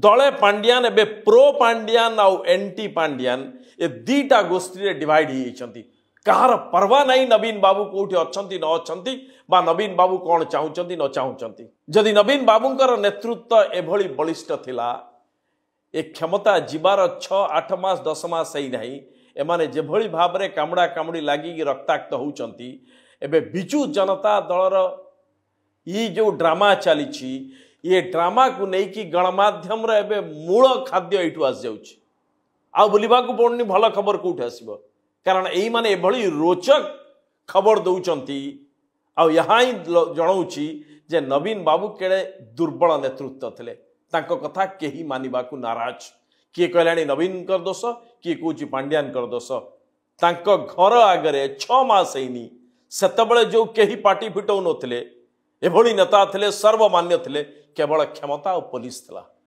दले पांड्यान एबे प्रो पांड्यान आउ एंटी पांड्यान ए दीटा गोष्ठी रे डिवाइड होती कहार परवा नहीं नवीन बाबू कोठी अच्छंती न अच्छंती बा नवीन बाबू कौन चाहूचंती न चाहूचंती जदि नवीन बाबूंकर नेतृत्व एभली बलिष्ठ थिला ए क्षमता जीवार 6-8 मास 10 मास सही नहीं एमाने जेभली भाव रे कामड़ा कामड़ी लागी रक्ताक्त होउचंती एबे बिजू जनता दलर ई जो ड्रामा चली ये ड्रामा को लेकिन गणमाध्यम रे मूल खाद्य एठू आस जाउची आ बुलिबा को पड़नी भल खबर कोठ आसीबो कारण एई माने एभली रोचक खबर दउचंती आ यहाँ ही जनाऊँची जे नवीन बाबू केड़े दुर्बल नेतृत्व थिले तांको कथा केही मानिबा को नाराज किए कहलानी नवीन कर दोष किए कहूँ पांड्यान कर दोष तांको घर आगरे 6 मास हैनी सेतबेले जो केही पार्टी फिटौ नथिले एभली नेता थिले सर्वमान्य थिले केवल क्षमता और पुलिस थिला।